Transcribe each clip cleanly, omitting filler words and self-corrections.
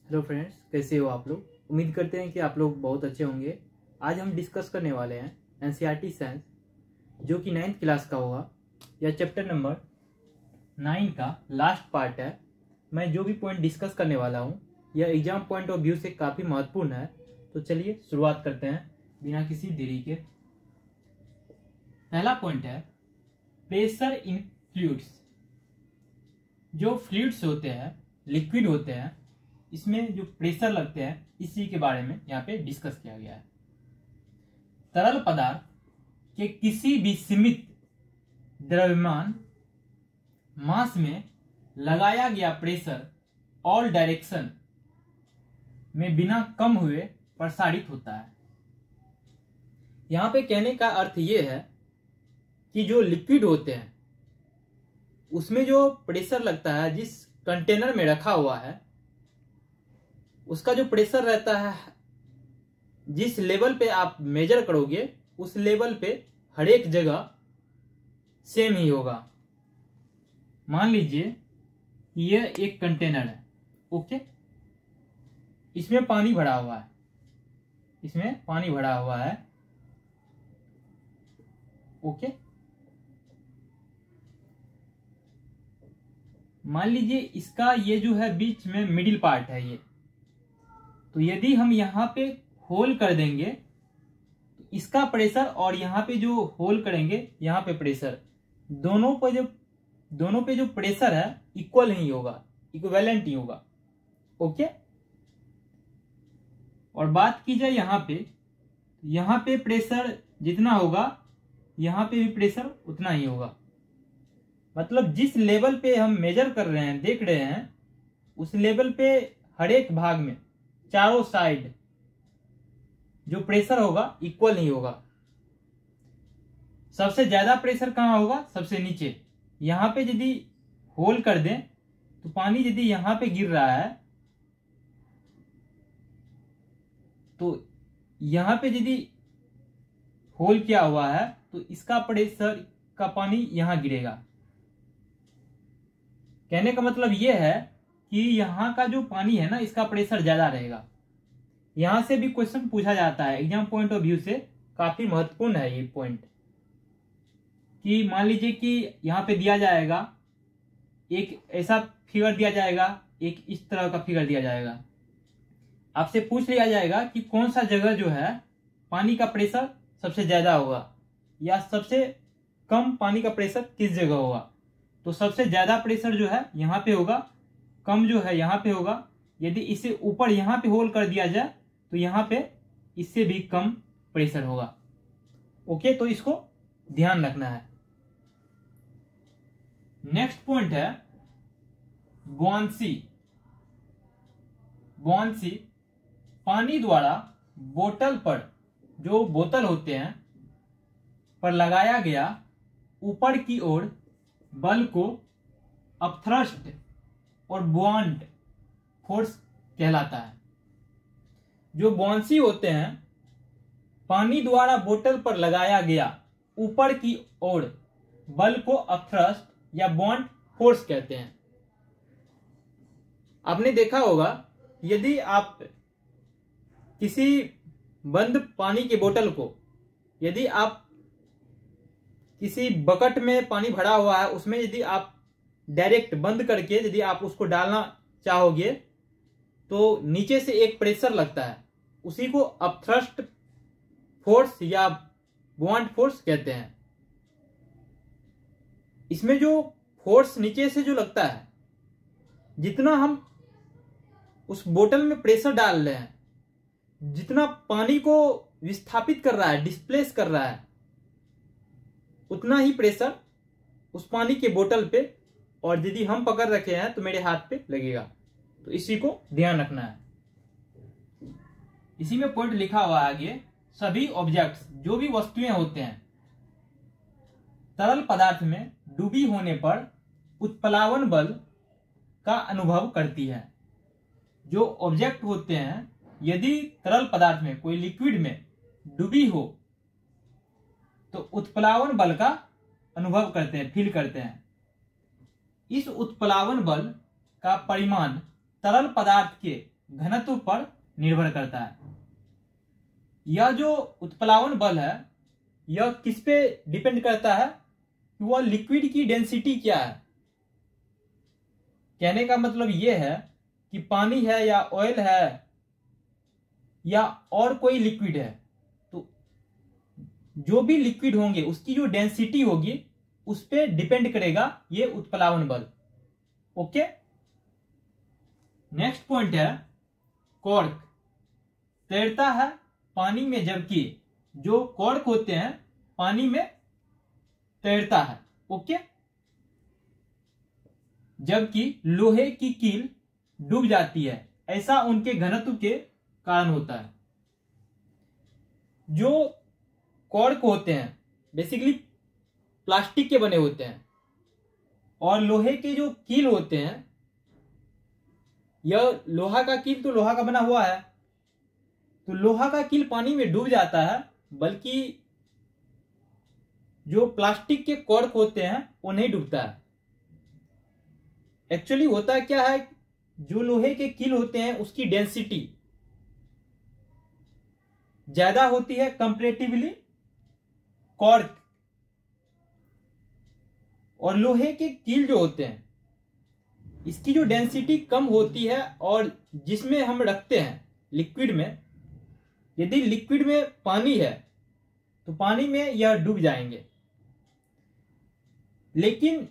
Hello friends, कैसे हो आप लोग। उम्मीद करते हैं कि आप लोग बहुत अच्छे होंगे। आज हम डिस्कस करने वाले हैं एनसीईआरटी साइंस, जो कि 9th क्लास का होगा। यह चैप्टर नंबर 9 का लास्ट पार्ट है। मैं जो भी पॉइंट डिस्कस करने वाला हूँ यह एग्जाम पॉइंट ऑफ व्यू से काफ़ी महत्वपूर्ण है। तो चलिए शुरुआत करते हैं बिना किसी देरी के। पहला पॉइंट है प्रेशर इन फ्लूइड्स। जो फ्लूइड्स होते हैं, लिक्विड होते हैं, इसमें जो प्रेशर लगते हैं, इसी के बारे में यहाँ पे डिस्कस किया गया है। तरल पदार्थ के किसी भी सीमित द्रव्यमान मास में लगाया गया प्रेशर ऑल डायरेक्शन में बिना कम हुए प्रसारित होता है। यहाँ पे कहने का अर्थ ये है कि जो लिक्विड होते हैं उसमें जो प्रेशर लगता है, जिस कंटेनर में रखा हुआ है उसका जो प्रेशर रहता है, जिस लेवल पे आप मेजर करोगे उस लेवल पे हर एक जगह सेम ही होगा। मान लीजिए यह एक कंटेनर है, ओके। इसमें पानी भरा हुआ है, इसमें पानी भरा हुआ है, ओके। मान लीजिए इसका ये जो है बीच में मिडिल पार्ट है ये, तो यदि हम यहाँ पे होल कर देंगे तो इसका प्रेशर और यहाँ पे जो होल करेंगे यहाँ पे प्रेशर, दोनों पे जो प्रेशर है इक्वल नहीं होगा, इक्विवेलेंट ही होगा, ओके। और बात की जाए यहाँ पे प्रेशर जितना होगा यहाँ पे भी प्रेशर उतना ही होगा। मतलब जिस लेवल पे हम मेजर कर रहे हैं, देख रहे हैं, उस लेवल पे हर एक भाग में चारों साइड जो प्रेशर होगा इक्वल नहीं होगा। सबसे ज्यादा प्रेशर कहां होगा? सबसे नीचे। यहां पे यदि होल कर दें तो पानी यदि यहां पे गिर रहा है तो यहां पे यदि होल किया हुआ है तो इसका प्रेशर का पानी यहां गिरेगा। कहने का मतलब यह है कि यहाँ का जो पानी है ना, इसका प्रेशर ज्यादा रहेगा। यहां से भी क्वेश्चन पूछा जाता है, एग्जाम पॉइंट ऑफ व्यू से काफी महत्वपूर्ण है ये पॉइंट। कि मान लीजिए कि यहाँ पे दिया जाएगा, एक ऐसा फिगर दिया जाएगा, एक इस तरह का फिगर दिया जाएगा। आपसे पूछ लिया जाएगा कि कौन सा जगह जो है पानी का प्रेशर सबसे ज्यादा होगा या सबसे कम पानी का प्रेशर किस जगह होगा। तो सबसे ज्यादा प्रेशर जो है यहाँ पे होगा, कम जो है यहाँ पे होगा। यदि इसे ऊपर यहाँ पे होल कर दिया जाए तो यहाँ पे इससे भी कम प्रेशर होगा, ओके। तो इसको ध्यान रखना है। नेक्स्ट पॉइंट है बुआंसी। बुआंसी पानी द्वारा बोतल पर, जो बोतल होते हैं, पर लगाया गया ऊपर की ओर बल को अपथ्रस्ट और बुआंट फोर्स कहलाता है। जो बुआंसी होते हैं, पानी द्वारा बोतल पर लगाया गया ऊपर की ओर बल को अपथ्रस्ट या बुआंट फोर्स कहते हैं। आपने देखा होगा, यदि आप किसी बंद पानी की बोतल को, यदि आप किसी बकेट में पानी भरा हुआ है उसमें यदि आप डायरेक्ट बंद करके यदि आप उसको डालना चाहोगे तो नीचे से एक प्रेशर लगता है, उसी को अपथ्रस्ट फोर्स या बुआंट फोर्स कहते हैं। इसमें जो फोर्स नीचे से जो लगता है, जितना हम उस बोतल में प्रेशर डाल रहे हैं, जितना पानी को विस्थापित कर रहा है, डिस्प्लेस कर रहा है, उतना ही प्रेशर उस पानी के बोतल पे, और यदि हम पकड़ रखे हैं तो मेरे हाथ पे लगेगा। तो इसी को ध्यान रखना है। इसी में पॉइंट लिखा हुआ है आगे, सभी ऑब्जेक्ट्स, जो भी वस्तुएं होते हैं, तरल पदार्थ में डूबी होने पर उत्प्लावन बल का अनुभव करती है। जो ऑब्जेक्ट होते हैं, यदि तरल पदार्थ में, कोई लिक्विड में डूबी हो तो उत्प्लावन बल का अनुभव करते हैं, फील करते हैं। इस उत्प्लावन बल का परिमाण तरल पदार्थ के घनत्व पर निर्भर करता है। यह जो उत्प्लावन बल है यह किस पे डिपेंड करता है कि वह लिक्विड की डेंसिटी क्या है। कहने का मतलब यह है कि पानी है या ऑयल है या और कोई लिक्विड है, तो जो भी लिक्विड होंगे उसकी जो डेंसिटी होगी उस पे डिपेंड करेगा ये उत्प्लावन बल। ओके, नेक्स्ट पॉइंट है कॉर्क तैरता है पानी में, जबकि जो कॉर्क होते हैं पानी में तैरता है। ओके, जबकि लोहे की कील डूब जाती है, ऐसा उनके घनत्व के कारण होता है। जो कॉर्क होते हैं बेसिकली प्लास्टिक के बने होते हैं और लोहे के जो कील होते हैं, यह लोहा का कील तो लोहा का बना हुआ है, तो लोहा का कील पानी में डूब जाता है, बल्कि जो प्लास्टिक के कॉर्क होते हैं वो नहीं डूबता है। एक्चुअली होता क्या है, जो लोहे के कील होते हैं उसकी डेंसिटी ज्यादा होती है कंपैरेटिवली कॉर्क, और लोहे के कील जो होते हैं इसकी जो डेंसिटी कम होती है, और जिसमें हम रखते हैं लिक्विड में, यदि लिक्विड में पानी है तो पानी में यह डूब जाएंगे। लेकिन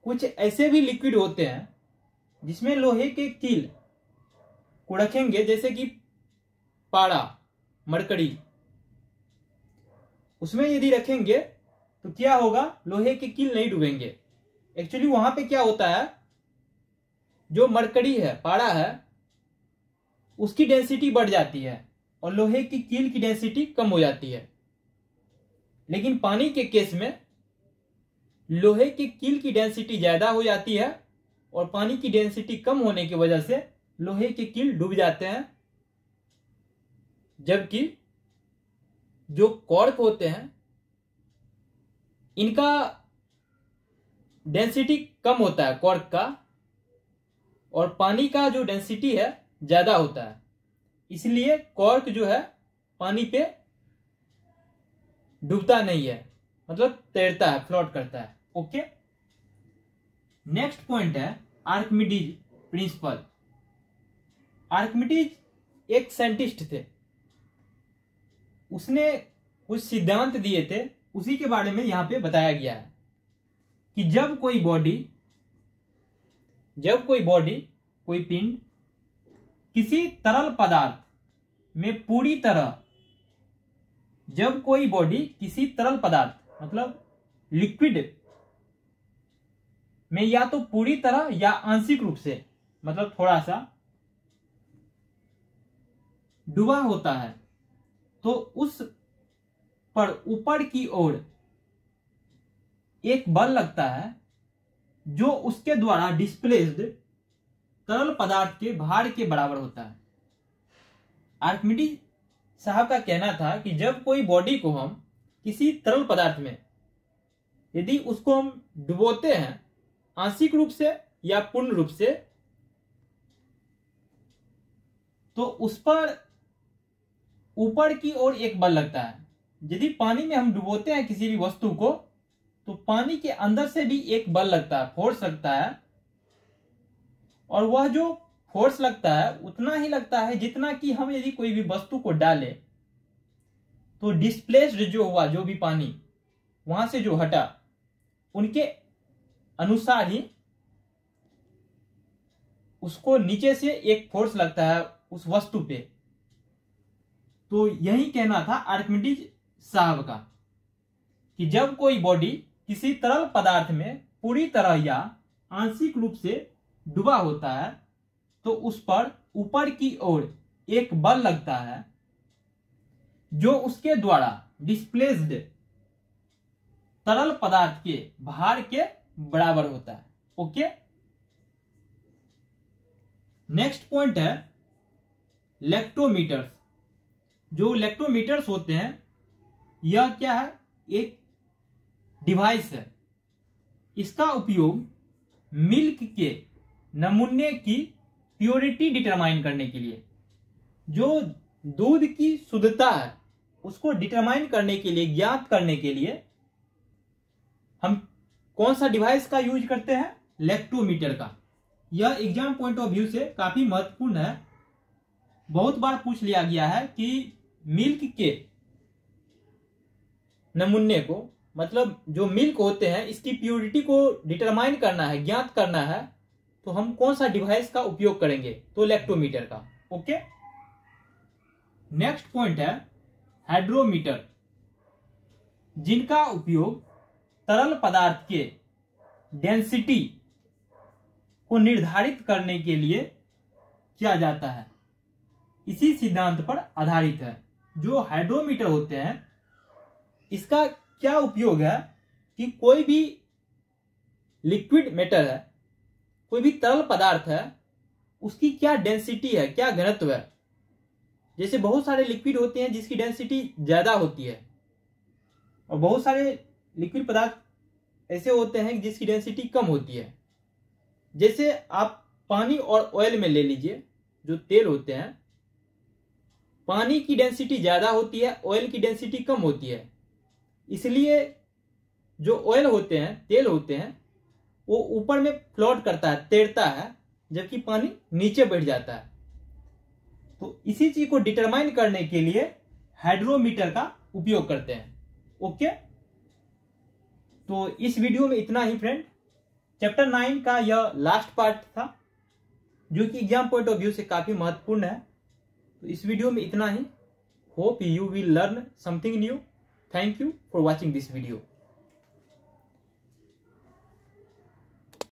कुछ ऐसे भी लिक्विड होते हैं जिसमें लोहे के कील को रखेंगे, जैसे कि पारा, मरकरी, उसमें यदि रखेंगे तो क्या होगा, लोहे के कील नहीं डूबेंगे। एक्चुअली वहां पे क्या होता है, जो मरकरी है, पारा है, उसकी डेंसिटी बढ़ जाती है और लोहे की कील की डेंसिटी कम हो जाती है। लेकिन पानी के केस में लोहे की कील की डेंसिटी ज्यादा हो जाती है और पानी की डेंसिटी कम होने की वजह से लोहे के कील डूब जाते हैं, जबकि जो कॉर्क होते हैं इनका डेंसिटी कम होता है कॉर्क का, और पानी का जो डेंसिटी है ज्यादा होता है, इसलिए कॉर्क जो है पानी पे डूबता नहीं है, मतलब तैरता है, फ्लोट करता है। ओके, नेक्स्ट पॉइंट है आर्किमिडीज प्रिंसिपल। आर्किमिडीज एक साइंटिस्ट थे, उसने कुछ सिद्धांत दिए थे, उसी के बारे में यहां पे बताया गया है कि जब कोई बॉडी कोई पिंड किसी तरल पदार्थ में पूरी तरह, जब कोई बॉडी किसी तरल पदार्थ मतलब लिक्विड में या तो पूरी तरह या आंशिक रूप से, मतलब थोड़ा सा डूबा होता है, तो उस पर ऊपर की ओर एक बल लगता है जो उसके द्वारा डिस्प्लेस्ड तरल पदार्थ के भार के बराबर होता है। आर्किमिडीज साहब का कहना था कि जब कोई बॉडी को हम किसी तरल पदार्थ में, यदि उसको हम डुबोते हैं आंशिक रूप से या पूर्ण रूप से, तो उस पर ऊपर की ओर एक बल लगता है। यदि पानी में हम डुबोते हैं किसी भी वस्तु को, तो पानी के अंदर से भी एक बल लगता है, फोर्स लगता है, और वह जो फोर्स लगता है उतना ही लगता है जितना कि हम यदि कोई भी वस्तु को डालें तो डिस्प्लेस्ड जो हुआ, जो भी पानी वहां से जो हटा, उनके अनुसार ही उसको नीचे से एक फोर्स लगता है उस वस्तु पे। तो यही कहना था आर्किमिडीज साहब का कि जब कोई बॉडी किसी तरल पदार्थ में पूरी तरह या आंशिक रूप से डूबा होता है, तो उस पर ऊपर की ओर एक बल लगता है जो उसके द्वारा डिस्प्लेस्ड तरल पदार्थ के भार के बराबर होता है। ओके, नेक्स्ट पॉइंट है लेक्टोमीटर्स। जो लेक्टोमीटर्स होते हैं यह क्या है, एक डिवाइस है। इसका उपयोग मिल्क के नमूने की प्योरिटी डिटरमाइन करने के लिए, जो दूध की शुद्धता है उसको डिटरमाइन करने के लिए, ज्ञात करने के लिए हम कौन सा डिवाइस का यूज करते हैं? लैक्टोमीटर का। यह एग्जाम पॉइंट ऑफ व्यू से काफी महत्वपूर्ण है। बहुत बार पूछ लिया गया है कि मिल्क के नमूने को, मतलब जो मिल्क होते हैं इसकी प्योरिटी को डिटरमाइन करना है, ज्ञात करना है, तो हम कौन सा डिवाइस का उपयोग करेंगे? तो लैक्टोमीटर का। ओके, नेक्स्ट पॉइंट है हाइड्रोमीटर, जिनका उपयोग तरल पदार्थ के डेंसिटी को निर्धारित करने के लिए किया जाता है। इसी सिद्धांत पर आधारित है। जो हाइड्रोमीटर होते हैं इसका क्या उपयोग है कि कोई भी लिक्विड मैटर है, कोई भी तरल पदार्थ है, उसकी क्या डेंसिटी है, क्या घनत्व है। जैसे बहुत सारे लिक्विड होते हैं जिसकी डेंसिटी ज्यादा होती है, और बहुत सारे लिक्विड पदार्थ ऐसे होते हैं जिसकी डेंसिटी कम होती है। जैसे आप पानी और ऑयल में ले लीजिए, जो तेल होते हैं, पानी की डेंसिटी ज्यादा होती है, ऑयल की डेंसिटी कम होती है। इसलिए जो ऑयल होते हैं, तेल होते हैं, वो ऊपर में फ्लोट करता है, तैरता है, जबकि पानी नीचे बैठ जाता है। तो इसी चीज को डिटरमाइन करने के लिए हाइड्रोमीटर का उपयोग करते हैं। ओके, तो इस वीडियो में इतना ही फ्रेंड। चैप्टर 9 का यह लास्ट पार्ट था, जो कि एग्जाम पॉइंट ऑफ व्यू से काफी महत्वपूर्ण है। तो इस वीडियो में इतना ही। Hope you will learn something new. Thank you for watching this video.